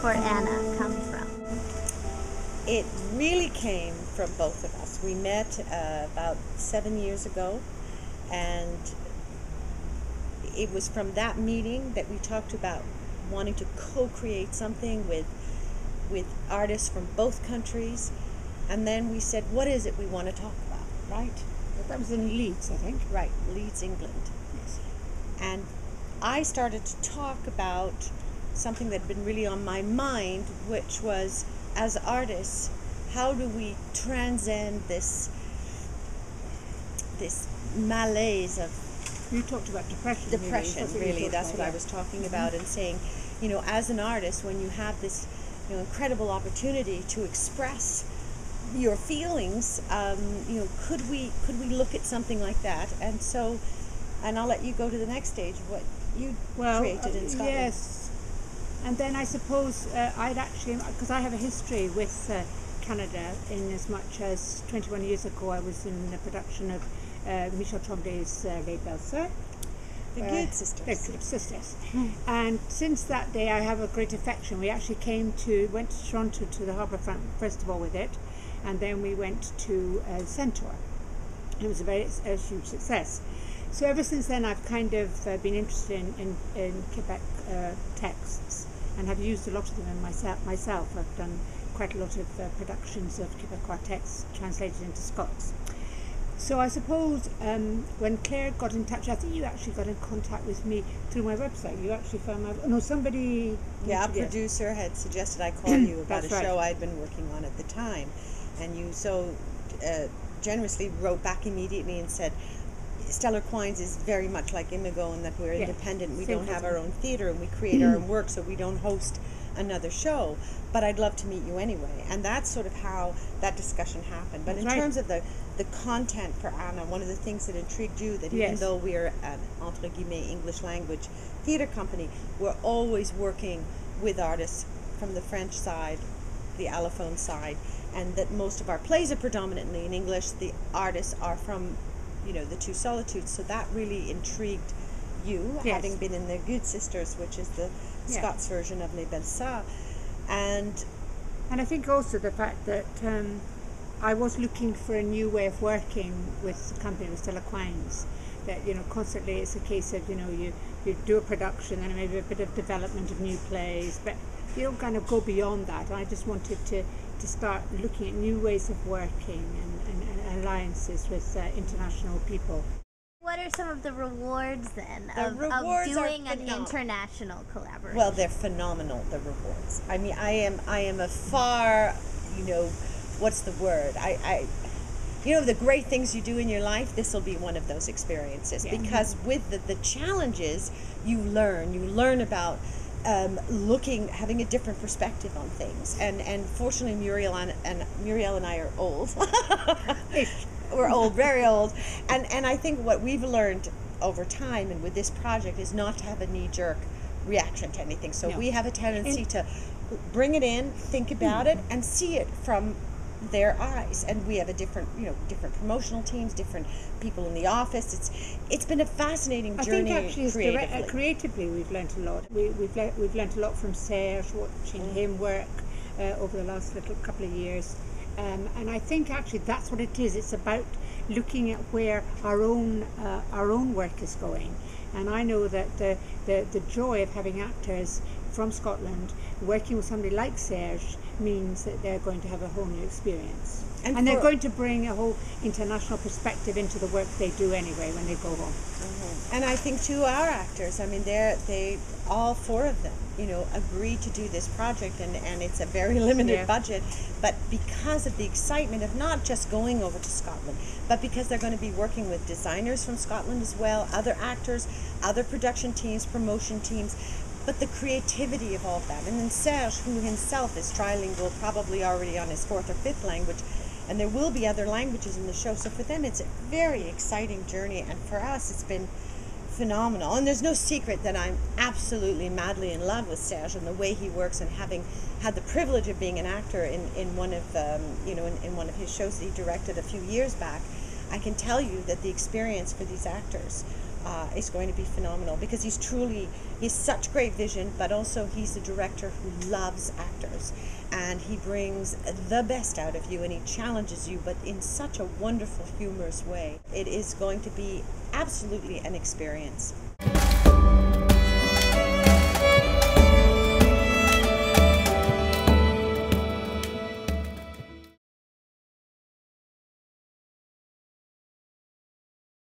for Anna come from? It really came from both of us. We met about 7 years ago, and it was from that meeting that we talked about wanting to co-create something with artists from both countries, and then we said, what is it we want to talk about, right? That was in Leeds, I think. Right, Leeds, England. Yes. And I started to talk about something that had been really on my mind, which was, as artists, how do we transcend this malaise of... You talked about depression. Really. That's what I was talking about, and saying, you know, as an artist, when you have this, you know, incredible opportunity to express your feelings, you know, could we look at something like that? And so, and I'll let you go to the next stage of what you created in Scotland. Yes, and then I suppose I'd actually, because I have a history with Canada, in as much as 21 years ago I was in the production of Michel Tremblay's Les Belles Sœurs. The Good Sisters. The Good Sisters. And since that day I have a great affection. We actually went to Toronto to the Harbourfront Festival with it, and then we went to Centaur. It was a huge success. So ever since then I've kind of been interested in Quebec texts, and have used a lot of them in myself. I've done quite a lot of productions of Quebecois texts translated into Scots. So I suppose when Claire got in touch, I think you actually got in contact with me through my website. You actually found somebody... Yeah, a producer had suggested I call you about a That's show right. I'd been working on at the time. And you so generously wrote back immediately and said, Stellar Quines is very much like Imago in that we're independent. We don't have our own theatre, and we create our own work, so we don't host another show. But I'd love to meet you anyway. And that's sort of how that discussion happened. But in terms of the content for Anna, one of the things that intrigued you, that even though we're an entre guillemets English language theatre company, we're always working with artists from the French side, the allophone side, and that most of our plays are predominantly in English. The artists are from, you know, the Two Solitudes. So that really intrigued you, having been in the Good Sisters, which is the Scots version of Les Belles Sœurs. And I think also the fact that I was looking for a new way of working with the company, with Stellar Quines, that, you know, constantly it's a case of, you know, you do a production and maybe a bit of development of new plays, but you don't kind of go beyond that. I just wanted to start looking at new ways of working and alliances with international people. What are some of the rewards then of doing an international collaboration? Well, they're phenomenal, the rewards. I mean, I am a far, you know, what's the word? You know, the great things you do in your life, this will be one of those experiences. Yeah. Because with the challenges, you learn about having a different perspective on things. And fortunately, Muriel and I are old. We're old, very old. And I think what we've learned over time and with this project is not to have a knee-jerk reaction to anything. So we have a tendency to bring it in, think about it, and see it from their eyes. And we have a different promotional teams, different people in the office. It's been a fascinating journey. I think actually creatively we've learned a lot. We've learned a lot from Serge, watching him work over the last couple of years. And I think actually that's what it is. It's about looking at where our own work is going. And I know that the joy of having actors from Scotland working with somebody like Serge means that they're going to have a whole new experience. And they're going to bring a whole international perspective into the work they do anyway when they go home. And I think too, our actors, I mean, they all four of them, you know, agreed to do this project, and it's a very limited budget, but because of the excitement of not just going over to Scotland, but because they're going to be working with designers from Scotland as well, other actors, other production teams, promotion teams, but the creativity of all of that. And then Serge, who himself is trilingual, probably already on his fourth or fifth language, and there will be other languages in the show. So for them, it's a very exciting journey, and for us, it's been phenomenal. And there's no secret that I'm absolutely madly in love with Serge and the way he works, and having had the privilege of being an actor in one of in one of his shows that he directed a few years back, I can tell you that the experience for these actors is going to be phenomenal, because he's such great vision, but also he's a director who loves actors, and he brings the best out of you, and he challenges you, but in such a wonderful, humorous way. It is going to be absolutely an experience.